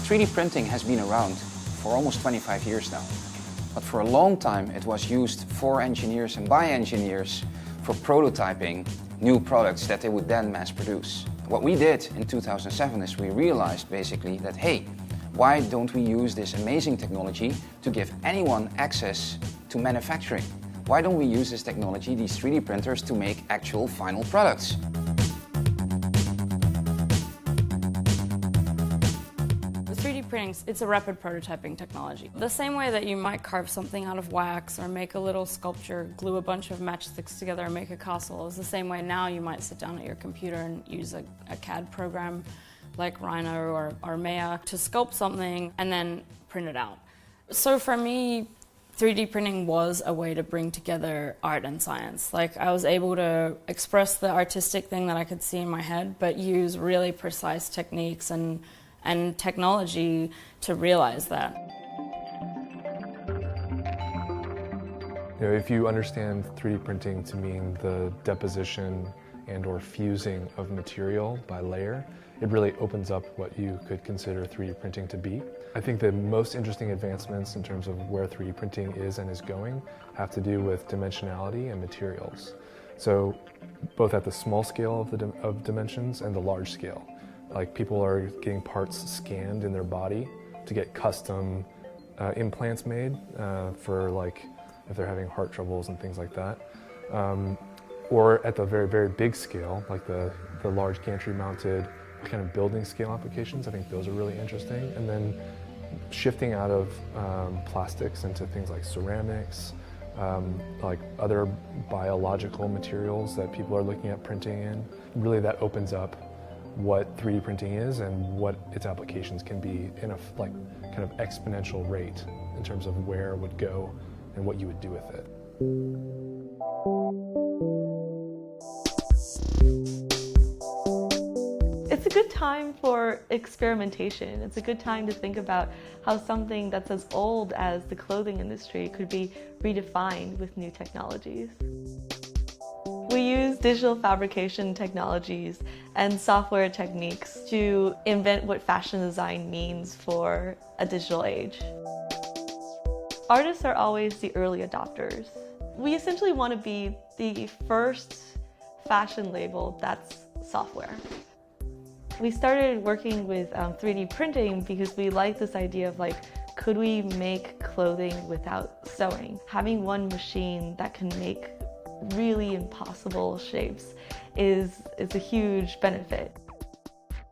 3D printing has been around for almost 25 years now. But for a long time it was used for engineers and by engineers for prototyping new products that they would then mass produce. What we did in 2007 is we realized basically that, hey, why don't we use this amazing technology to give anyone access to manufacturing? Why don't we use this technology, these 3D printers, to make actual final products? The 3D printing, it's a rapid prototyping technology. The same way that you might carve something out of wax or make a little sculpture, glue a bunch of matchsticks together and make a castle, is the same way now you might sit down at your computer and use a CAD program like Rhino or Maya to sculpt something and then print it out. So for me, 3D printing was a way to bring together art and science. Like, I was able to express the artistic thing that I could see in my head, but use really precise techniques and technology to realize that. You know, if you understand 3D printing to mean the deposition and/or fusing of material by layer, it really opens up what you could consider 3D printing to be. I think the most interesting advancements in terms of where 3D printing is and is going have to do with dimensionality and materials. So both at the small scale of dimensions and the large scale. Like, people are getting parts scanned in their body to get custom implants made for, like, if they're having heart troubles and things like that. Or at the very, very big scale, like the large gantry mounted kind of building scale applications. I think those are really interesting. And then shifting out of plastics into things like ceramics, like other biological materials that people are looking at printing in. Really, that opens up what 3D printing is and what its applications can be in a kind of exponential rate in terms of where it would go and what you would do with it. It's a good time for experimentation. It's a good time to think about how something that's as old as the clothing industry could be redefined with new technologies. We use digital fabrication technologies and software techniques to invent what fashion design means for a digital age. Artists are always the early adopters. We essentially want to be the first fashion label that's software. We started working with 3D printing because we like this idea of, like, could we make clothing without sewing? Having one machine that can make really impossible shapes is a huge benefit.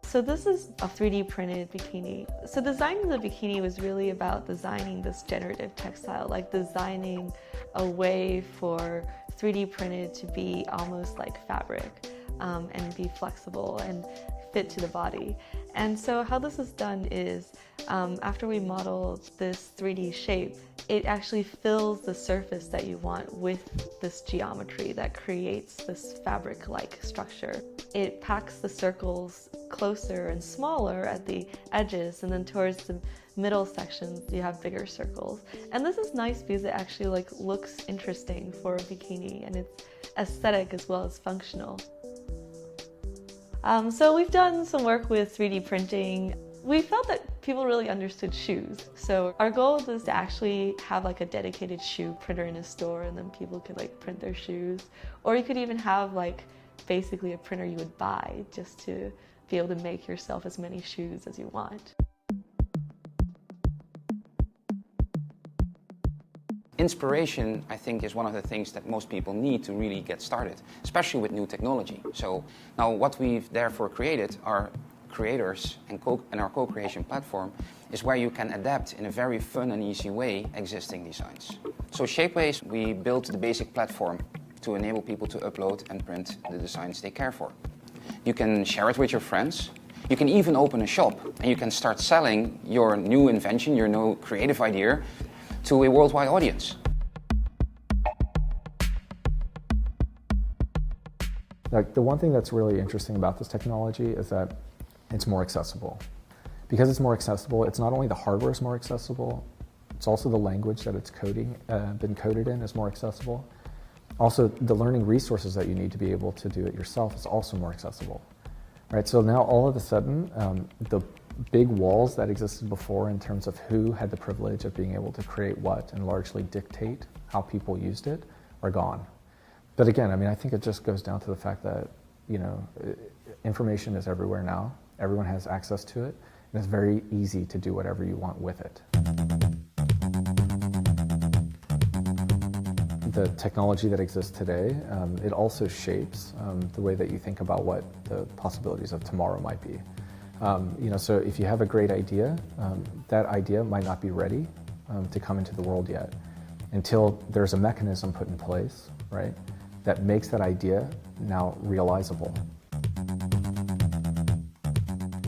So this is a 3D printed bikini. So designing the bikini was really about designing this generative textile, like designing a way for 3D printed to be almost like fabric and be flexible and fit to the body. And so how this is done is, after we model this 3D shape, it actually fills the surface that you want with this geometry that creates this fabric-like structure. It packs the circles closer and smaller at the edges, and then towards the middle sections you have bigger circles. And this is nice because it actually looks interesting for a bikini, and it's aesthetic as well as functional. So we've done some work with 3D printing. We felt that people really understood shoes. So our goal is to actually have a dedicated shoe printer in a store, and then people could print their shoes. Or you could even have basically a printer you would buy just to be able to make yourself as many shoes as you want. Inspiration, I think, is one of the things that most people need to really get started, especially with new technology. So now what we've therefore created are creators and our co-creation platform is where you can adapt in a very fun and easy way existing designs. So Shapeways, we built the basic platform to enable people to upload and print the designs they care for. You can share it with your friends. You can even open a shop and you can start selling your new invention, your new creative idea to a worldwide audience. The one thing that's really interesting about this technology is that it's more accessible. Because it's more accessible, it's not only the hardware is more accessible, it's also the language that it's been coded in is more accessible. Also, the learning resources that you need to be able to do it yourself is also more accessible. Right? So now all of a sudden, the big walls that existed before in terms of who had the privilege of being able to create what and largely dictate how people used it are gone. But again, I mean, I think it just goes down to the fact that, you know, information is everywhere now. Everyone has access to it, and it's very easy to do whatever you want with it. The technology that exists today, it also shapes the way that you think about what the possibilities of tomorrow might be. You know, so if you have a great idea, that idea might not be ready to come into the world yet until there's a mechanism put in place, right, that makes that idea now realizable.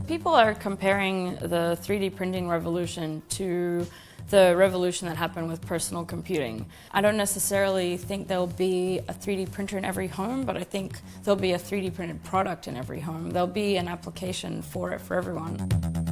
People are comparing the 3D printing revolution to the revolution that happened with personal computing. I don't necessarily think there'll be a 3D printer in every home, but I think there'll be a 3D printed product in every home. There'll be an application for it for everyone.